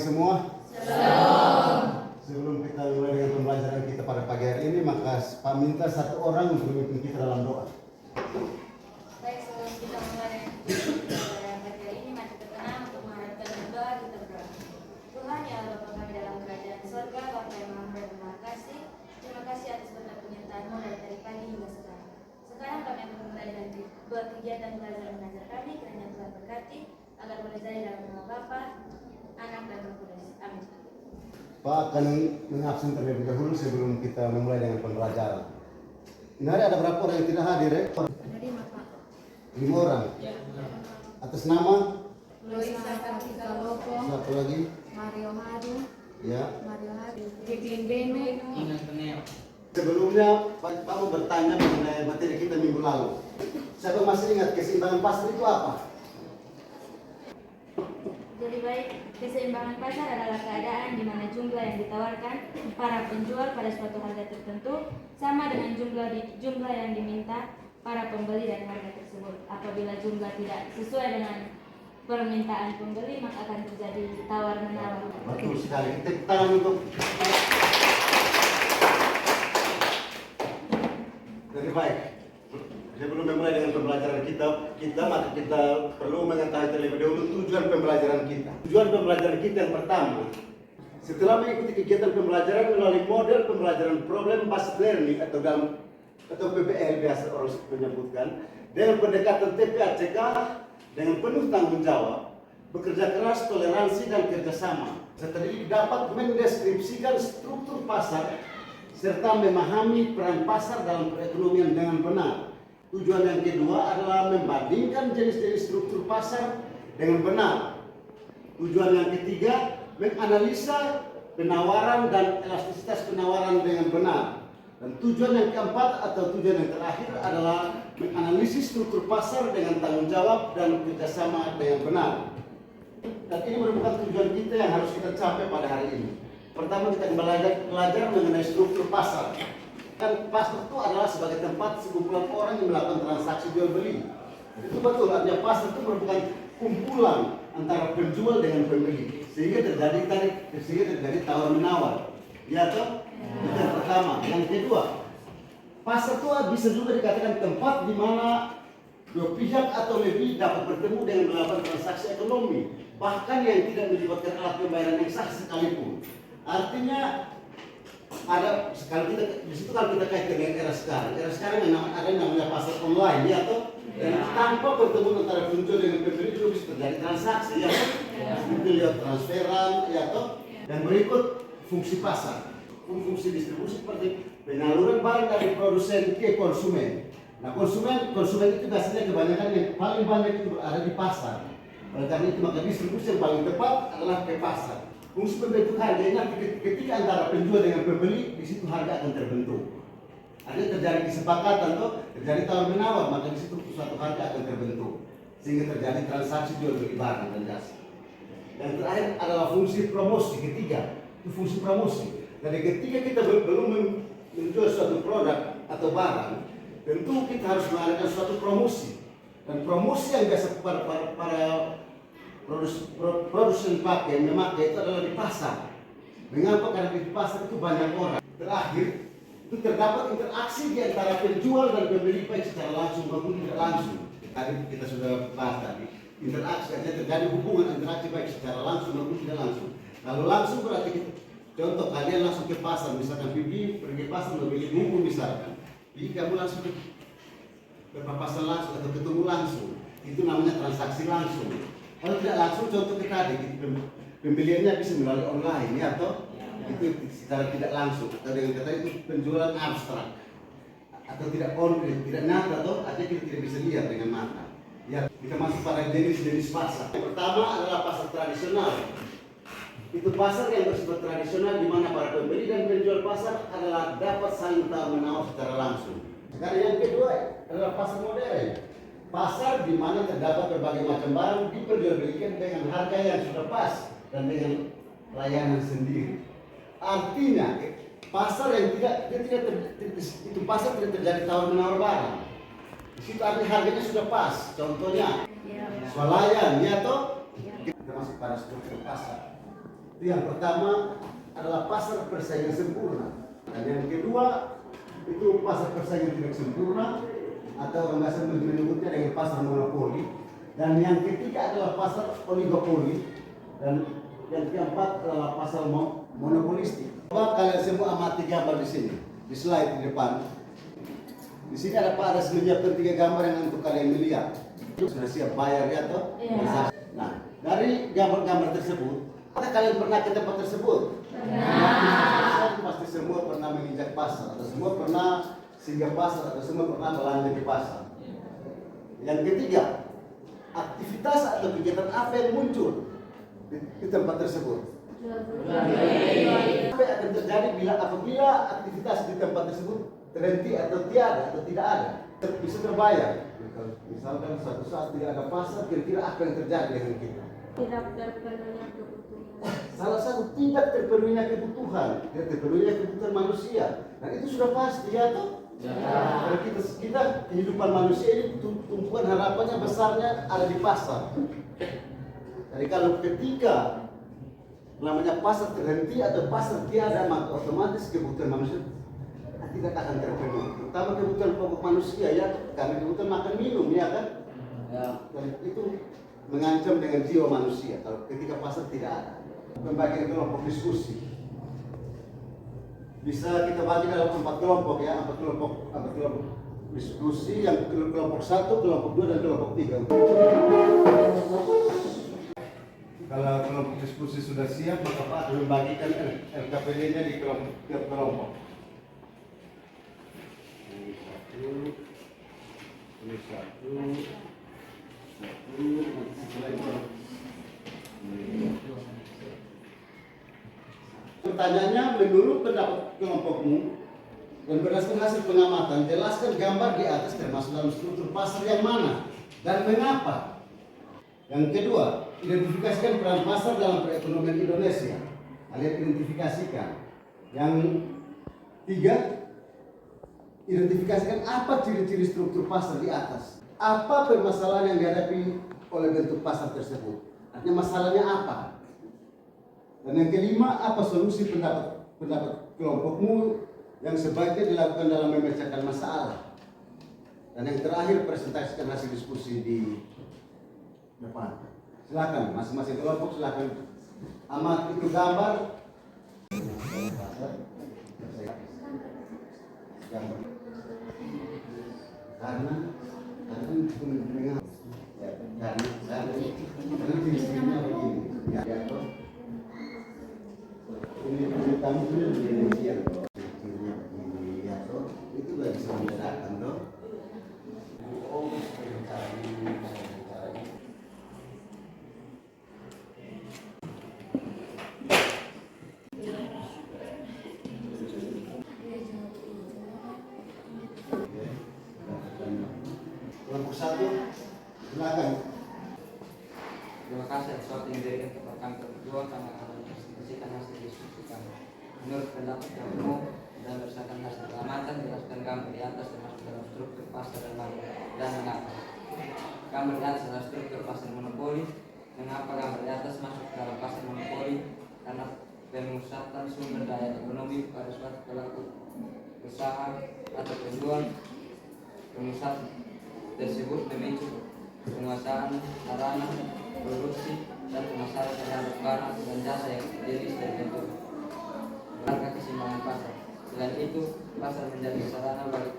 semua. Shalom. Sebelum kita mulai dengan pembelajaran kita pada pagi hari ini, maka Pak minta satu orang untuk memimpin kita dalam doa. Baik, sebelum kita mulai pembelajaran pagi hari ini, mari kita tenang untuk mengharapkan doa kita berdoa. Tuhan, ya Allah Bapa kami dalam kerajaan surga, Bapa yang Maha Berterima kasih. Terima kasih atas berkat penyertaan-Mu dari pagi hingga sekarang. Sekarang kami akan memulai dengan dua kegiatan belajar mengajar kami, kiranya Tuhan berkati agar boleh jadi dalam nama Bapa, Anak dan Roh Kudus. Amin. Pak akan mengabsen terlebih dahulu sebelum kita memulai dengan pembelajaran. Ini hari ada berapa orang yang tidak hadir ya? Ada 5, Pak. 5 orang. Atas nama? Loisa Kartika Lopo, Satu lagi? Mario Hadu, Ya. Titin Benu. Sebelumnya Pak mau bertanya mengenai materi kita minggu lalu. Siapa masih ingat keseimbangan pasar itu apa? Jadi baik, keseimbangan pasar adalah keadaan di mana jumlah yang ditawarkan para penjual pada suatu harga tertentu sama dengan jumlah yang diminta para pembeli dari harga tersebut. Apabila jumlah tidak sesuai dengan permintaan pembeli, maka akan terjadi tawar menawar. Betul sekali. Kita tangan untuk jadi baik. Sebelum memulai dengan pembelajaran kita maka kita perlu mengetahui terlebih dahulu tujuan pembelajaran kita. Tujuan pembelajaran kita yang pertama, setelah mengikuti kegiatan pembelajaran melalui model pembelajaran problem based learning atau PBL biasa orang menyebutkan, dengan pendekatan TPACK dengan penuh tanggung jawab, bekerja keras, toleransi dan kerjasama. Setelah ini dapat mendeskripsikan struktur pasar serta memahami peran pasar dalam perekonomian dengan benar. Tujuan yang kedua adalah membandingkan jenis-jenis struktur pasar dengan benar. Tujuan yang ketiga, menganalisa penawaran dan elastisitas penawaran dengan benar. Dan tujuan yang keempat atau tujuan yang terakhir adalah menganalisis struktur pasar dengan tanggung jawab dan kerjasama dengan benar. Dan ini merupakan tujuan kita yang harus kita capai pada hari ini. Pertama, kita belajar mengenai struktur pasar. Kan pasar itu adalah sebagai tempat sekumpulan orang yang melakukan transaksi jual beli. Itu betul, artinya pasar itu merupakan kumpulan antara penjual dengan pembeli, sehingga terjadi tawar menawar. Ya toh? Itu yang pertama. Yang kedua, pasar itu bisa juga dikatakan tempat di mana dua pihak atau lebih dapat bertemu dengan melakukan transaksi ekonomi, bahkan yang tidak melibatkan alat pembayaran yang sah sekalipun. Artinya ada kalau kita kaitkan dengan era sekarang yang namanya pasar online, ya toh, dan tanpa pertemuan antara penjual dengan pembeli itu bisa terjadi transaksi, ya toh, itu lihat transferan, ya toh, dan berikut fungsi pasar, fungsi distribusi seperti penyaluran barang dari produsen ke konsumen. Nah, konsumen itu biasanya kebanyakan yang paling banyak itu berada di pasar. Oleh karena itu maka distribusi yang paling tepat adalah ke pasar. Fungsi pembentuk harganya ketika antara penjual dengan pembeli, di situ harga akan terbentuk. Ada terjadi kesepakatan atau terjadi tawar menawar, maka di situ suatu harga akan terbentuk, sehingga terjadi transaksi jual beli barang dan jasa. Yang terakhir adalah fungsi promosi ketiga, itu fungsi promosi. Jadi ketika kita belum menjual suatu produk atau barang, tentu kita harus mengadakan suatu promosi. Dan promosi yang biasa para produsen memakai itu adalah di pasar. Mengapa? Karena di pasar itu banyak orang. Terakhir, itu terdapat interaksi di antara penjual dan pembeli baik secara langsung maupun tidak langsung. Tadi kita sudah bahas tadi. Interaksi artinya terjadi hubungan interaksi baik secara langsung maupun tidak langsung. Kalau langsung berarti contoh kalian langsung ke pasar, misalkan Bibi pergi pasar membeli bumbu misalkan. Jadi kamu langsung ke papasan langsung atau ketemu langsung. Itu namanya transaksi langsung. Kalau tidak langsung, contoh tadi, pembeliannya bisa melalui online, ya atau itu secara tidak langsung, atau dengan kata itu penjualan abstrak, atau tidak konkret, tidak nyata, atau artinya kita tidak bisa lihat dengan mata. Ya, kita masuk pada jenis-jenis pasar. Yang pertama adalah pasar tradisional. Itu pasar yang bersifat tradisional di mana para pembeli dan penjual pasar adalah dapat saling tawar menawar secara langsung. Sekarang yang kedua adalah pasar modern. Pasar di mana terdapat berbagai macam barang diperjualbelikan dengan harga yang sudah pas dan dengan layanan sendiri. Artinya pasar yang itu pasar tidak terjadi tawar menawar barang. Di situ artinya harganya sudah pas. Contohnya swalayan, ya toh. Kita masuk pada struktur pasar. Itu yang pertama adalah pasar persaingan sempurna. Dan yang kedua itu pasar persaingan tidak sempurna atau orang biasa menyebutnya dengan pasar monopoli. Dan yang ketiga adalah pasar oligopoli. Dan yang keempat adalah pasar monopolistik. Coba kalian semua amati gambar di sini, di slide di depan. Di sini ada Pak Aras menyiapkan 3 gambar yang untuk kalian melihat. Sudah siap bayar ya toh? Iya. Nah, dari gambar-gambar tersebut, apakah kalian pernah ke tempat tersebut? Pernah. Pasti semua pernah menginjak pasar, atau semua pernah singgah pasar, atau semua pernah belanja di pasar. Yang ketiga, aktivitas atau kegiatan apa yang muncul di tempat tersebut? Apa yang akan terjadi apabila aktivitas di tempat tersebut terhenti atau tiada atau tidak ada? Bisa terbayar. Misalkan suatu saat tidak ada pasar, kira-kira apa yang terjadi dengan kita? Tidak terpenuhinya kebutuhan. Salah satu tidak terpenuhinya kebutuhan, tidak terpenuhinya kebutuhan manusia. Dan itu sudah pasti ya toh? Karena kita kehidupan manusia ini tumpuan harapannya besarnya ada di pasar. Jadi kalau ketika namanya pasar terhenti atau pasar tiada, maka otomatis kebutuhan manusia tidak akan terpenuhi. Terutama kebutuhan pokok manusia ya, karena kebutuhan makan minum ya kan. Dan itu mengancam dengan jiwa manusia kalau ketika pasar tidak ada. Pembagian kelompok diskusi bisa kita bagi dalam 4 kelompok ya, 4 kelompok diskusi, yang kelompok 1, kelompok 2 dan kelompok 3. Kalau kelompok diskusi sudah siap, maka Pak akan membagikan LKPD-nya di tiap kelompok. Ini satu. Pertanyaannya, menurut pendapat kelompokmu dan berdasarkan hasil pengamatan, jelaskan gambar di atas termasuk dalam struktur pasar yang mana dan mengapa. Yang kedua, identifikasikan peran pasar dalam perekonomian Indonesia. Kalian identifikasikan. Yang tiga, identifikasikan apa ciri-ciri struktur pasar di atas. Apa permasalahan yang dihadapi oleh bentuk pasar tersebut? Artinya masalahnya apa? Dan yang kelima, apa solusi pendapat kelompokmu yang sebaiknya dilakukan dalam memecahkan masalah? Dan yang terakhir, presentasikan hasil diskusi di depan. Silakan, masing-masing kelompok silakan amati itu gambar. Karena ciri-cirinya begini. Ya toh. Ini kamu sudah Indonesia. Ciri-cirinya begini ya toh. Itu nggak bisa membedakan toh. Kelompok 1, silakan. Terima kasih atas waktu yang diberikan kepada kami berdua karena kami presentasikan hasil diskusi kami. Menurut pendapat kamu dan berdasarkan hasil pengamatan, jelaskan gambar di atas termasuk dalam struktur pasar dan mengapa. Gambar di atas adalah struktur pasar monopoli. Mengapa gambar di atas masuk dalam pasar monopoli? Karena pemusatan sumber daya ekonomi pada suatu pelaku usaha atau penjual. Pemusat tersebut memicu penguasaan sarana produksi dan pemasaran terhadap barang dan jasa yang dirilis dari bentuk harga keseimbangan pasar. Selain itu, pasar menjadi sarana bagi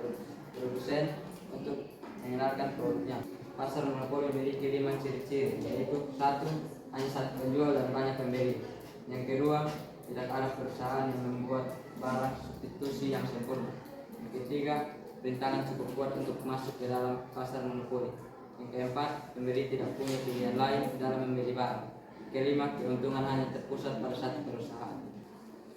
produsen untuk mengenalkan produknya. Pasar monopoli memiliki 5 ciri-ciri, yaitu 1. Hanya satu penjual dan banyak pembeli. Yang kedua, tidak ada perusahaan yang membuat barang substitusi yang sempurna. Yang ketiga, rintangan cukup kuat untuk masuk ke dalam pasar monopoli. Yang keempat, pembeli tidak punya pilihan lain dalam membeli barang. Kelima, keuntungan hanya terpusat pada satu perusahaan.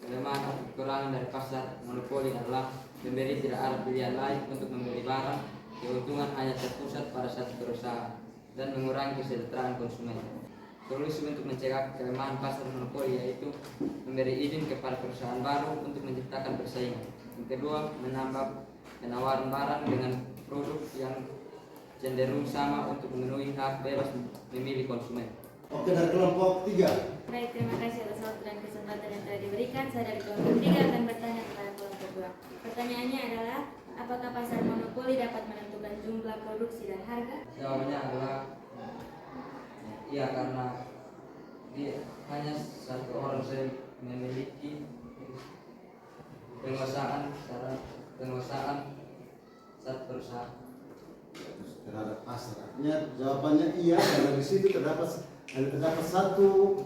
Kelemahan atau kekurangan dari pasar monopoli adalah pembeli tidak ada pilihan lain untuk membeli barang, keuntungan hanya terpusat pada satu perusahaan, dan mengurangi kesejahteraan konsumen. Solusi untuk mencegah kelemahan pasar monopoli yaitu memberi izin kepada perusahaan baru untuk menciptakan persaingan. Yang kedua, menambah penawaran barang dengan produk yang cenderung sama untuk memenuhi hak bebas memilih konsumen. Oke, dari kelompok 3. Baik, terima kasih atas waktu dan kesempatan yang telah diberikan, saya dari kelompok 3 akan bertanya kepada kelompok 2. Pertanyaannya adalah, apakah pasar monopoli dapat menentukan jumlah produksi dan harga? Jawabannya adalah iya, karena dia hanya satu orang saja memiliki penguasaan satu perusahaan. Terhadap pasar. Artinya jawabannya iya, karena di situ terdapat satu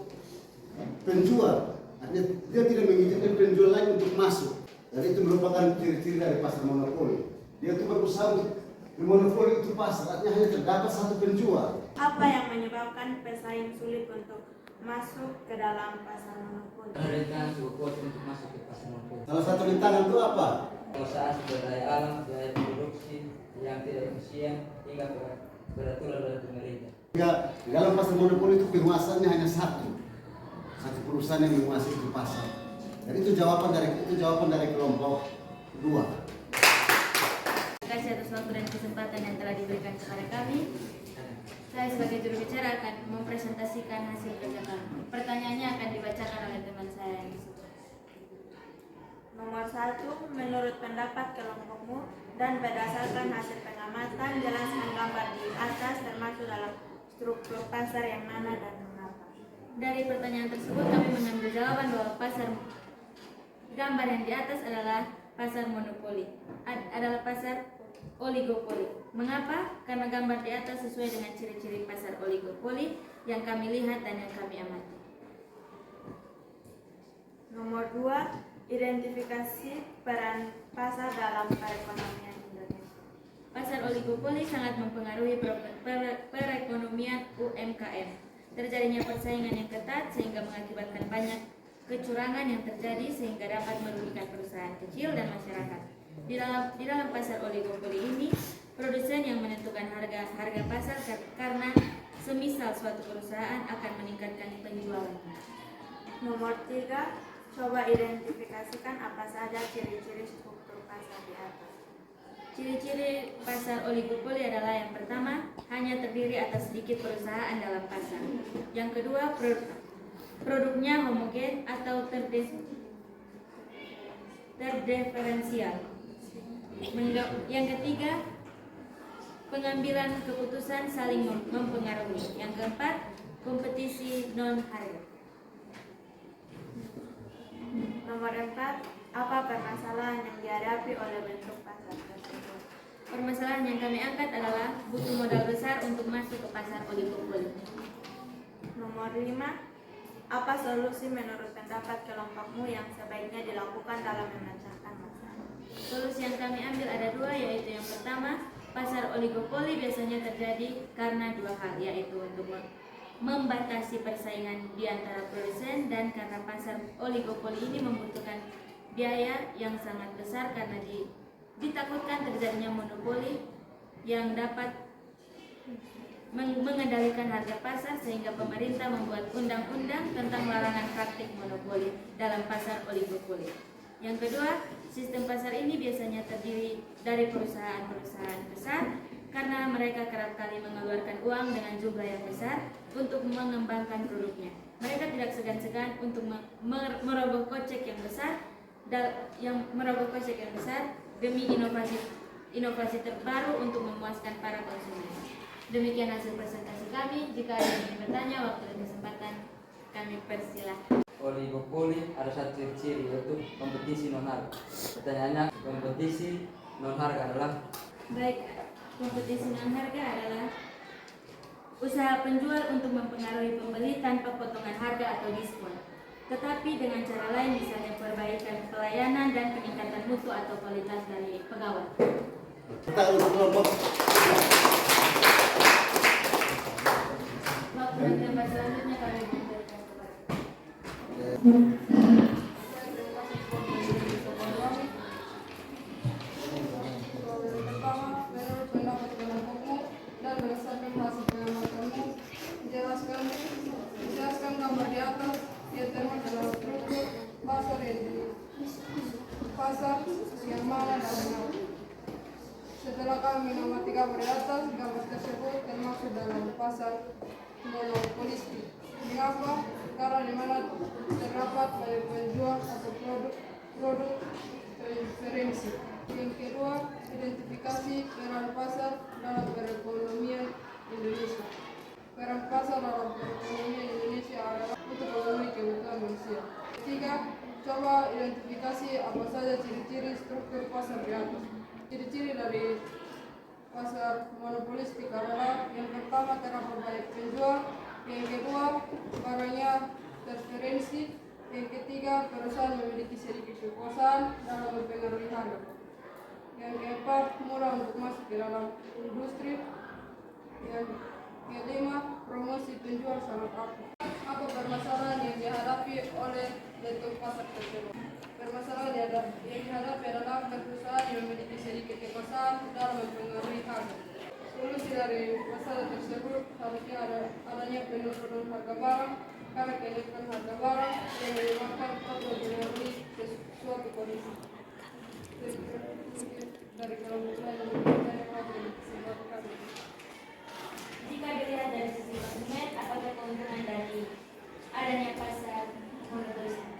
penjual. Artinya dia tidak mengizinkan penjual lain untuk masuk. Jadi itu merupakan ciri-ciri dari pasar monopoli. Dia itu berusaha untuk memonopoli itu pasar. Artinya hanya terdapat satu penjual. Apa yang menyebabkan pesaing sulit untuk masuk ke dalam pasar monopoli? Mereka cukup untuk masuk ke pasar monopoli. Salah satu rintangan itu apa? Penguasaan sumber daya alam, biaya produksi yang tidak efisien, hingga peraturan dari pemerintah. Di dalam pasar monopoli itu penguasaannya hanya satu perusahaan yang menguasai itu pasar. Jadi itu jawaban dari kelompok 2. Terima kasih atas waktu dan kesempatan yang telah diberikan kepada kami. Saya sebagai juru bicara akan mempresentasikan hasil kerja kami. Pertanyaannya akan dibacakan oleh teman saya yang disuruh. Nomor 1, menurut pendapat kelompokmu dan berdasarkan hasil pengamatan, jelaskan gambar di atas termasuk dalam struktur pasar yang mana dan mengapa. Dari pertanyaan tersebut kami mengambil jawaban bahwa gambar yang di atas adalah pasar monopoli, adalah pasar oligopoli. Mengapa? Karena gambar di atas sesuai dengan ciri-ciri pasar oligopoli yang kami lihat dan yang kami amati. Nomor 2, identifikasi peran pasar dalam perekonomian Indonesia. Pasar oligopoli sangat mempengaruhi perekonomian UMKM. Terjadinya persaingan yang ketat sehingga mengakibatkan banyak kecurangan yang terjadi sehingga dapat merugikan perusahaan kecil dan masyarakat. Di dalam pasar oligopoli ini, produsen yang menentukan harga pasar karena semisal suatu perusahaan akan meningkatkan penjualannya. Nomor 3, coba identifikasikan apa saja ciri-ciri struktur pasar di atas. Ciri-ciri pasar oligopoli adalah yang pertama, hanya terdiri atas sedikit perusahaan dalam pasar. Yang kedua, produknya homogen atau terdiferensial. Yang ketiga, pengambilan keputusan saling mempengaruhi. Yang keempat, kompetisi non harga. Nomor 4, apa permasalahan yang dihadapi oleh bentuk pasar tersebut? Permasalahan yang kami angkat adalah butuh modal besar untuk masuk ke pasar oligopoli. Nomor 5, apa solusi menurut pendapat kelompokmu yang sebaiknya dilakukan dalam memecahkan masalah? Solusi yang kami ambil ada dua, yaitu yang pertama, pasar oligopoli biasanya terjadi karena dua hal, yaitu untuk membatasi persaingan di antara produsen dan karena pasar oligopoli ini membutuhkan biaya yang sangat besar karena ditakutkan terjadinya monopoli yang dapat mengendalikan harga pasar sehingga pemerintah membuat undang-undang tentang larangan praktik monopoli dalam pasar oligopoli. Yang kedua, sistem pasar ini biasanya terdiri dari perusahaan-perusahaan besar karena mereka kerap kali mengeluarkan uang dengan jumlah yang besar untuk mengembangkan produknya. Mereka tidak segan-segan untuk merogoh kocek yang besar demi inovasi terbaru untuk memuaskan para konsumen. Demikian hasil presentasi kami. Jika ada yang ingin bertanya, waktu dan kesempatan kami persilahkan. Oligopoli ada satu ciri, yaitu kompetisi non harga. Pertanyaannya, kompetisi non harga adalah? Baik, kompetisi non harga adalah usaha penjual untuk mempengaruhi pembeli tanpa potongan harga atau diskon, tetapi dengan cara lain, misalnya perbaikan pelayanan dan peningkatan mutu atau kualitas dari pegawai. Kita untuk kelompok. Waktu dan tempat selanjutnya kami memberikan kepada. Pertama, menurut pendapat kelompokmu dan berdasarkan hasil pengamatanmu, jelaskan gambar di atas yang termasuk dalam struktur pasar yang mana dan mengapa. Setelah kami mengamati gambar di atas, gambar tersebut termasuk dalam pasar monopolistik. Mengapa? perkara di mana terdapat banyak penjual atau produk referensi. Yang kedua, identifikasi peran pasar dalam perekonomian Indonesia. Peran pasar dalam perekonomian Indonesia adalah untuk memenuhi kebutuhan manusia. Ketiga, coba identifikasi apa saja ciri-ciri struktur pasar di atas. Ciri-ciri dari pasar monopolistik adalah yang pertama terdapat banyak penjual, yang kedua barangnya preferensi, yang ketiga perusahaan memiliki sedikit kekuasaan dalam mempengaruhi harga, yang keempat mudah untuk masuk ke dalam industri, yang kelima promosi penjual sangat aktif. Apa permasalahan yang dihadapi oleh bentuk pasar tersebut? Permasalahan yang dihadapi adalah perusahaan yang memiliki sedikit kekuasaan dalam mempengaruhi harga. Solusi dari masalah tersebut harusnya adanya penurunan harga barang, karena kenaikan harga barang yang menyebabkan atau mempengaruhi suatu kondisi. Dari kelompok lain disebabkan. Jika dilihat dari sisi konsumen, apakah keuntungan dari adanya pasar monopolistik?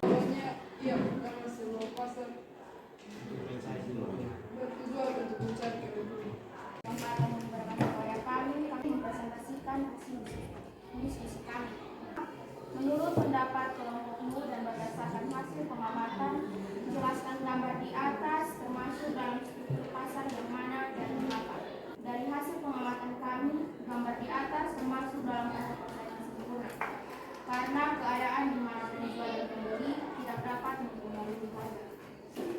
Sebenarnya iya, karena semua pasar bertujuan untuk mencari keuntungan. Yang akan memberikan kepada kami mempresentasikan hasil diskusi kami. Menurut pendapat kelompokmu dan berdasarkan hasil pengamatan, menjelaskan gambar di atas termasuk dalam struktur pasar yang mana dan mengapa. Dari hasil pengamatan kami, gambar di atas termasuk dalam pasar persaingan sempurna. Karena keadaan di mana penjual dan pembeli tidak dapat mempengaruhi harga.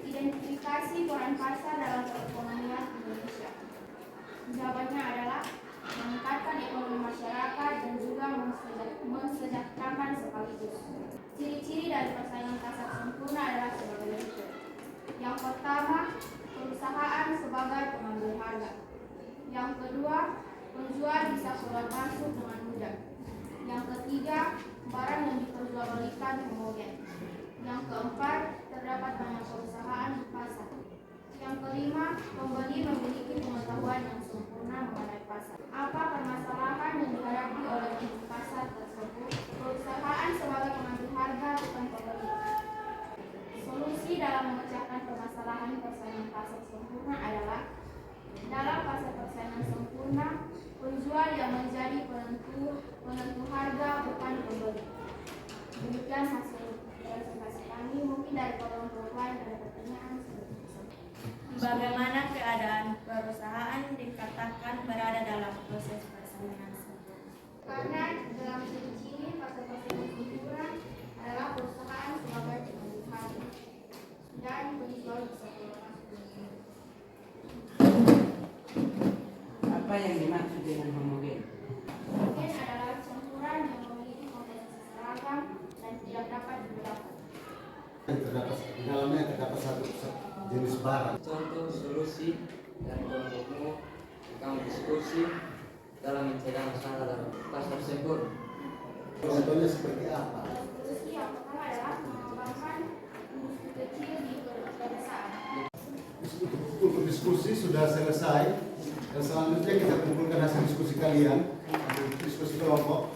Identifikasi peran pasar dalam perekonomian Indonesia. Jawabannya adalah meningkatkan ekonomi masyarakat dan juga mensejahterakan sekaligus. Ciri-ciri dari persaingan pasar sempurna adalah sebagai berikut. Yang pertama, perusahaan sebagai pengambil harga. Yang kedua, penjual bisa keluar masuk dengan mudah. Yang ketiga, barang yang diperjualbelikan homogen. Yang keempat, terdapat banyak perusahaan di pasar. Yang kelima, pembeli memiliki pengetahuan yang sempurna mengenai pasar. Apa permasalahan yang dihadapi oleh pembeli pasar tersebut? Perusahaan sebagai pengambil harga bukan pembeli. Solusi dalam memecahkan permasalahan persaingan pasar sempurna adalah dalam pasar persaingan sempurna, penjual yang menjadi penentu harga bukan pembeli. Demikian hasil presentasi kami. Mungkin dari kelompok lain ada pertanyaan. Bagaimana keadaan perusahaan dikatakan berada dalam proses persaingan sempurna? Karena dalam ciri-ciri pasar persaingan sempurna adalah perusahaan sebagai pengambil harga dan penjual bisa keluar masuk. Apa yang dimaksud dengan homogen? Homogen adalah campuran yang memiliki komposisi seragam dan tidak dapat dibedakan. Di dalamnya terdapat satu jenis barang. Contoh solusi dari kelompokmu kamu diskusi dalam mencegah masalah dalam pasar sempurna. Contohnya seperti apa? Solusi yang pertama adalah mengembangkan industri kecil di pedesaan. Untuk diskusi sudah selesai. Dan selanjutnya kita kumpulkan hasil diskusi kalian, diskusi kelompok.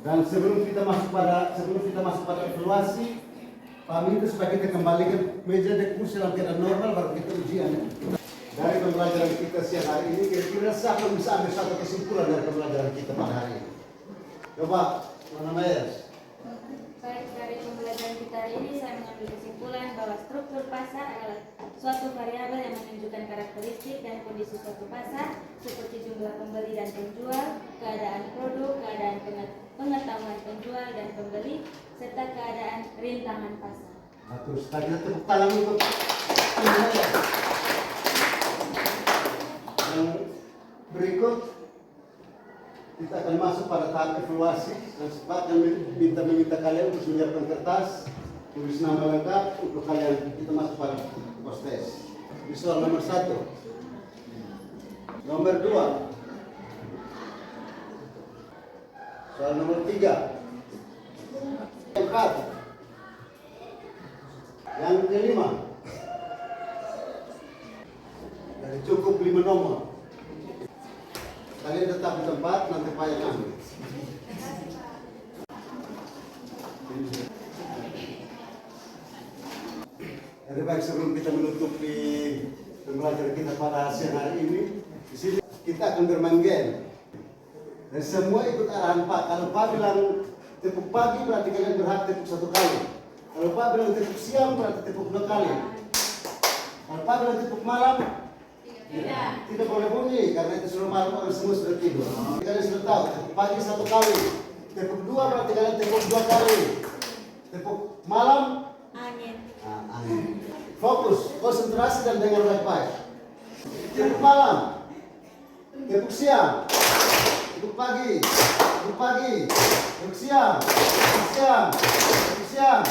Dan sebelum kita masuk pada evaluasi, Pak Minto supaya kita kembalikan meja diskusi dalam keadaan normal baru kita ujian. Dari pembelajaran kita siang hari ini, kira-kira siapa yang bisa ambil satu kesimpulan dari pembelajaran kita pada hari ini? Coba, mana Mayas? Baik, dari pembelajaran kita hari ini saya mengambil kesimpulan bahwa struktur pasar adalah suatu variabel yang menunjukkan karakteristik dan kondisi suatu pasar seperti jumlah pembeli dan penjual, keadaan produk, keadaan pengetahuan penjual dan pembeli, serta keadaan rintangan pasar. Terus tadi tepuk tangan untuk Mayas. Yang berikut kita akan masuk pada tahap evaluasi dan sepakat meminta kalian untuk menyiapkan kertas, tulis nama lengkap untuk kalian kita masuk pada pos tes. Di soal nomor 1, nomor 2, soal nomor 3, 4, yang kelima. Dari Kalian tetap di tempat, nanti Pak yang ambil. Jadi baik, sebelum kita menutupi pembelajaran kita pada siang hari ini, di sini kita akan bermain game. Dan semua ikut arahan Pak. Kalau Pak bilang tepuk pagi berarti kalian berhak tepuk 1 kali. Kalau Pak bilang tepuk siang berarti tepuk 2 kali. Kalau Pak bilang tepuk malam, tidak boleh bunyi karena itu sudah malam, orang semua sudah tidur. Kalian sudah tahu, tepuk pagi 1 kali, tepuk 2 berarti kalian tepuk 2 kali. Tepuk malam, Angin. angin. Fokus, konsentrasi dan dengar baik-baik. Tepuk malam, tepuk siang, tepuk pagi, tepuk pagi, tepuk siang, tepuk siang, tepuk siang,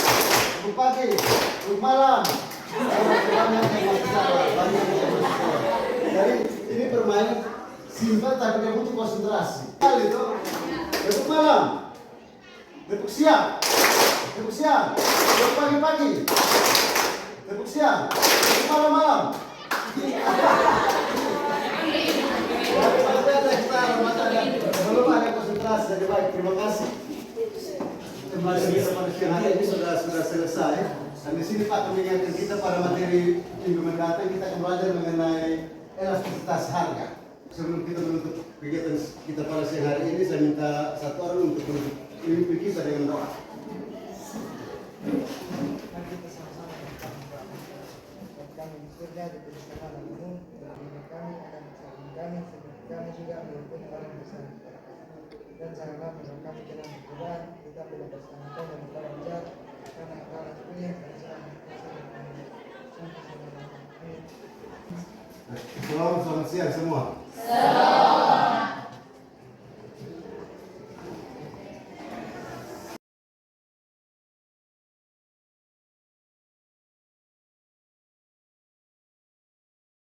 tepuk pagi, tepuk malam. Jadi ini permainan simpel tapi dia butuh konsentrasi. Kali itu tepuk malam, tepuk siang, tepuk siang, tepuk pagi-pagi, tepuk siang, tepuk malam-malam. Belum ada konsentrasi, jadi baik, terima kasih. Pembelajaran pada siang hari ini sudah selesai. Dan di sini Pak mengingatkan kita pada materi minggu mendatang kita akan belajar mengenai elastisitas harga. Sebelum kita menutup kegiatan kita pada siang hari ini, saya minta satu orang untuk memimpin kita dengan doa. Kami di surga diberikan alamu, kami akan bersama kami, seperti kami juga mengampuni orang yang bersalah kepada kami. Dan janganlah membawa kami ke dalam godaan, tetapi lepaskan kami dari orang jahat, karena engkau lah punya kerajaan, Selamat siang semua.